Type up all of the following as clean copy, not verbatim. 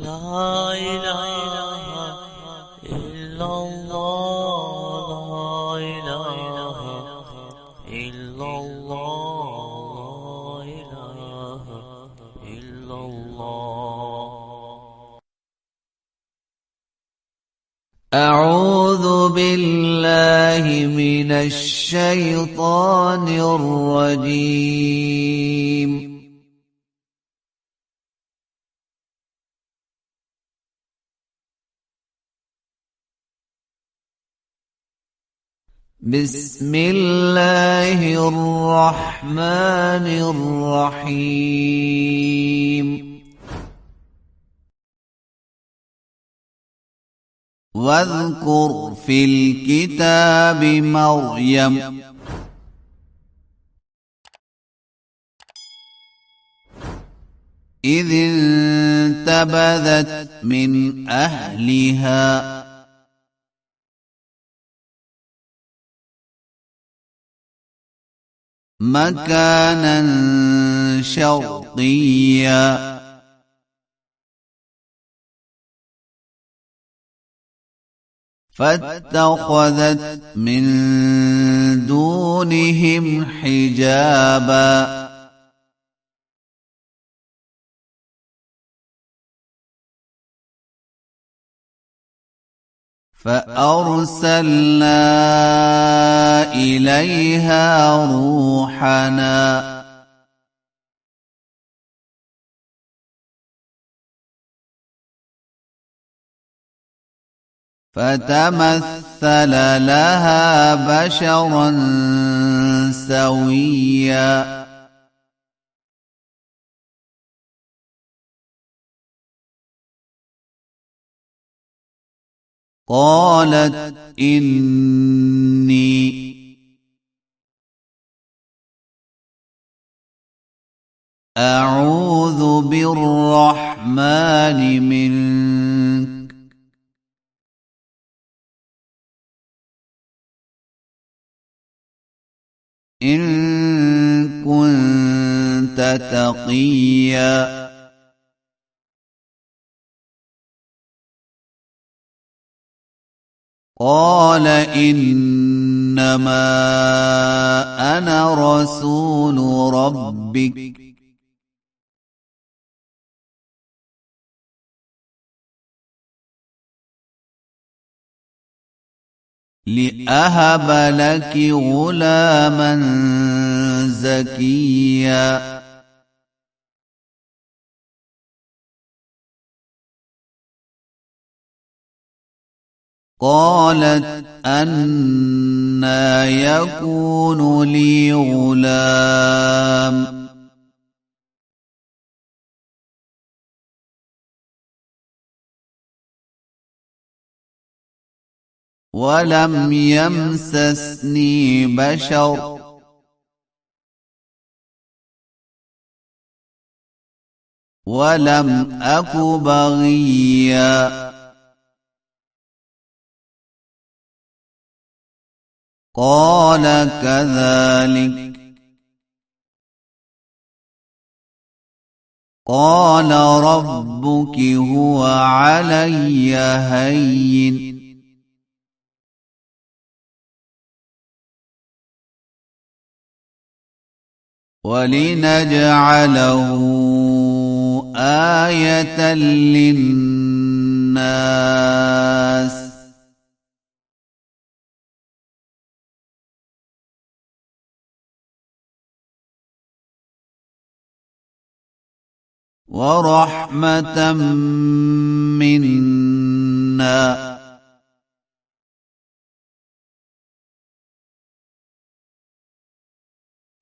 لا إله إلا الله لا إله إلا الله لا إله إلا الله. أعوذ بالله من الشيطان الرجيم. بسم الله الرحمن الرحيم. واذكر في الكتاب مريم إذ انتبذت من أهلها مكانا شرقيا فاتخذت من دونهم حجابا فأرسلنا إليها روحنا فتمثل لها بشرا سويا قالت إني أعوذ بالرحمن منك إن كنت تقيا قال إنما أنا رسول ربك لأهب لك غلاما زكيا قالت أنى يكون لي غلام ولم يمسسني بشر ولم أك بغيا قال كذلك قال ربك هو علي هين ولنجعله آية للناس ورحمة منا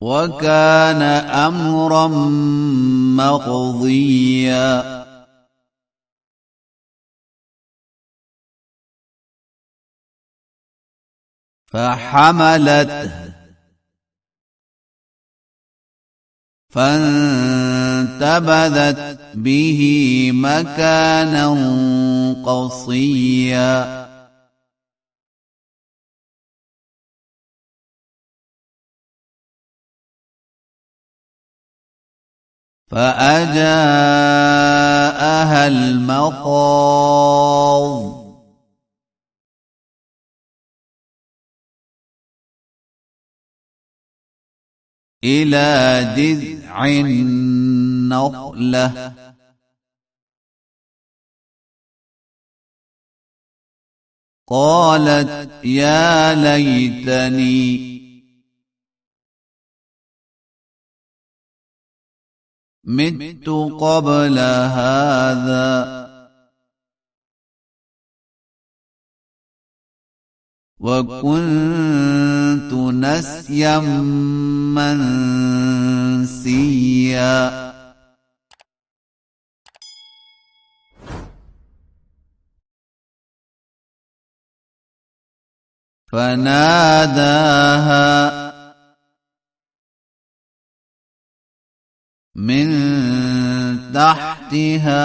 وكان أمرا مقضيا فحملته فانتبذت به مكانا قصيا فأجاء ماءها المخاض إلى جذع النخلة قالت يا ليتني مت قبل هذا وكنت نسيا منسيا فناداها من تحتها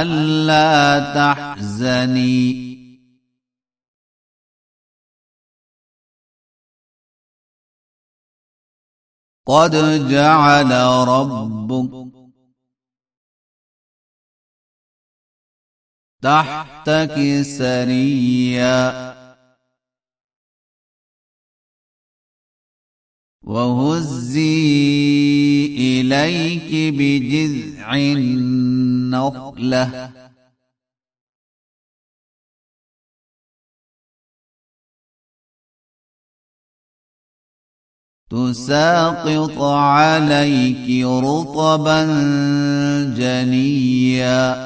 ألا تحزني قد جعل ربك تحتك سريا وهزي إليك بجذع النخلة تساقط عليك رطبا جنيا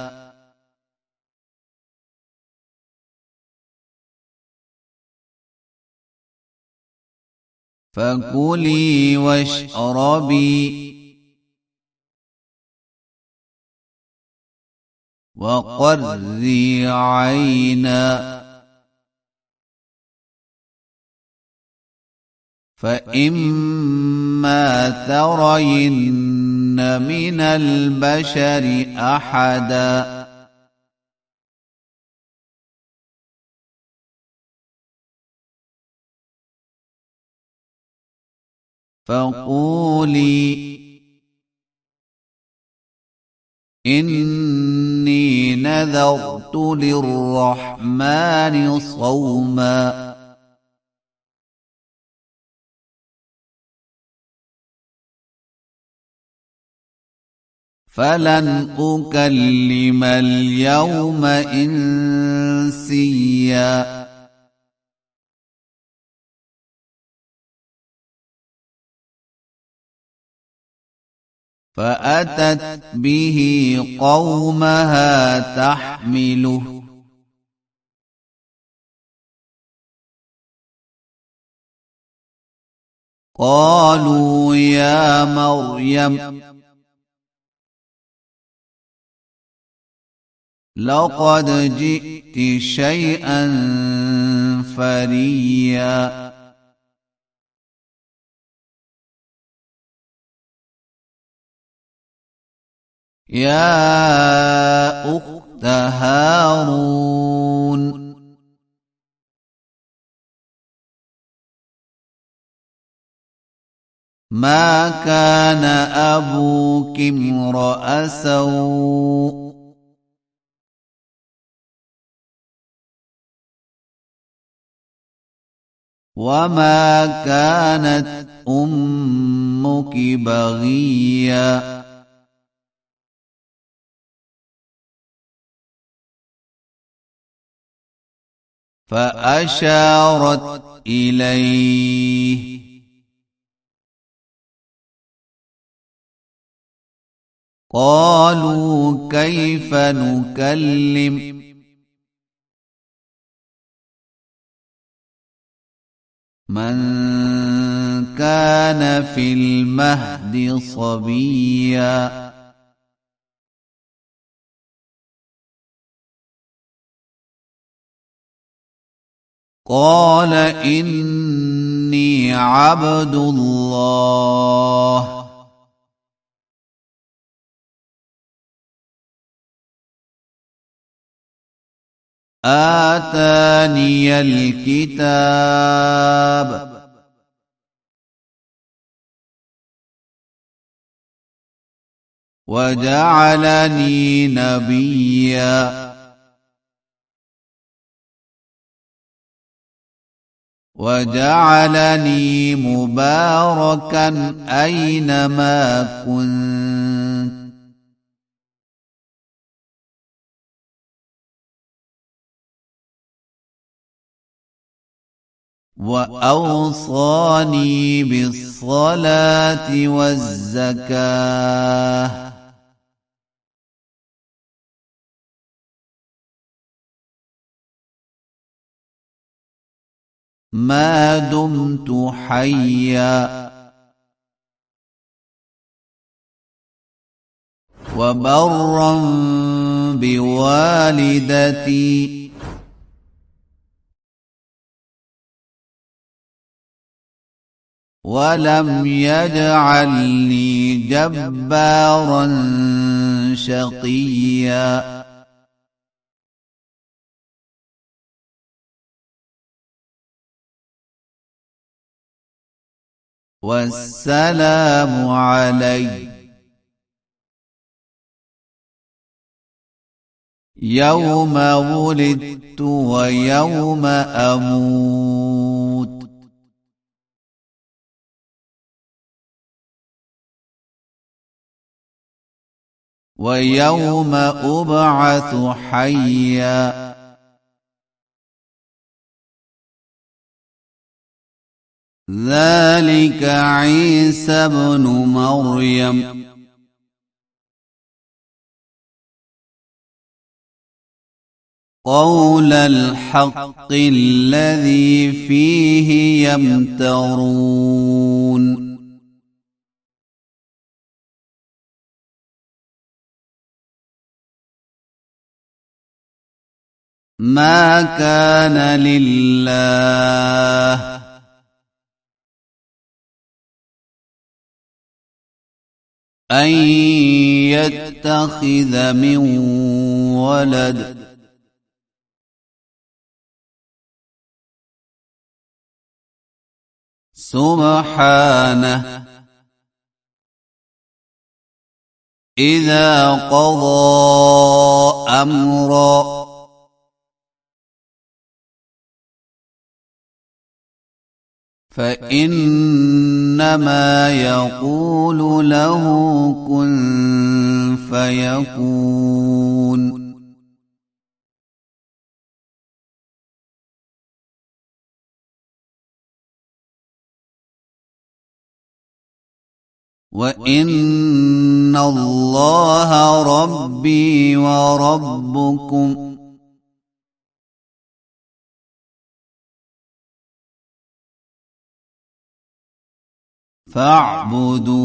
فكلي واشربي وقري عينا فإما ترين من البشر أحدا فقولي إني نذرت للرحمن صوما فلن أكلم اليوم إنسيا فأتت به قومها تحمله قالوا يا مريم لقد جئت شيئا فريا يا أخت هارون ما كان أبوك امرأ سوء وما كانت أمك بغيا فأشارت إليه قالوا كيف نكلم من كان في المهد صبيا قال إني عبد الله آتاني الكتاب وجعلني نبيا وجعلني مباركا أينما كنت وأوصاني بالصلاة والزكاة ما دمت حيا وبرا بوالدتي ولم يجعلني جبارا شقيا والسلام علي يوم ولدت ويوم أموت ويوم أبعث حيا ذلك عيسى ابن مريم قول الحق الذي فيه يمترون ما كان لله أن يتخذ من ولد سبحانه إذا قضى أمرا فإنما يقول له كن فيكون وإن الله ربي وربكم فاعبدوه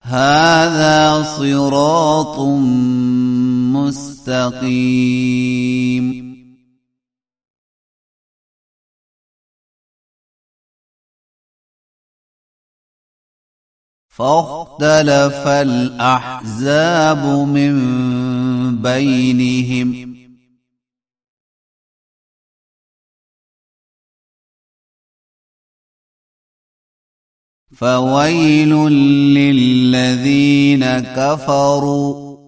هذا صراط مستقيم فاختلف الأحزاب من بينهم فويل للذين كفروا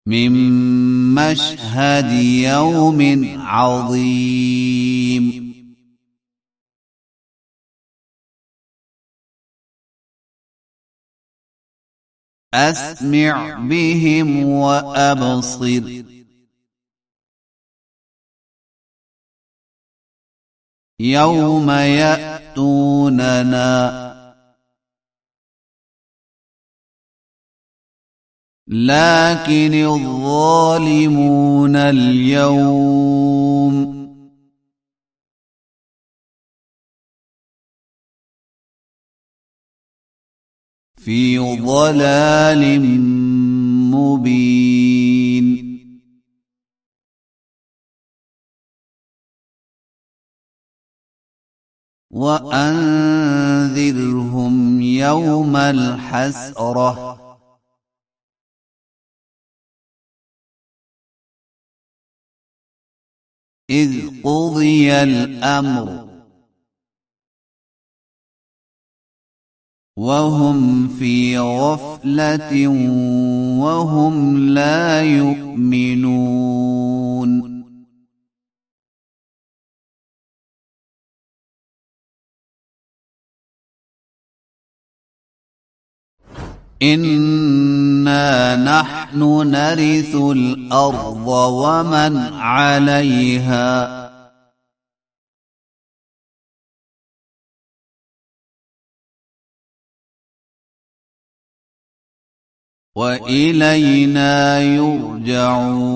من مشهد يوم عظيم أسمع بهم وأبصر يوم يأتوننا لكن الظالمون اليوم في ضلال مبين وأنذرهم يوم الحسرة إذ قضي الأمر وهم في غفلة وهم لا يؤمنون إنا نحن نرث الأرض ومن عليها وإلينا يرجعون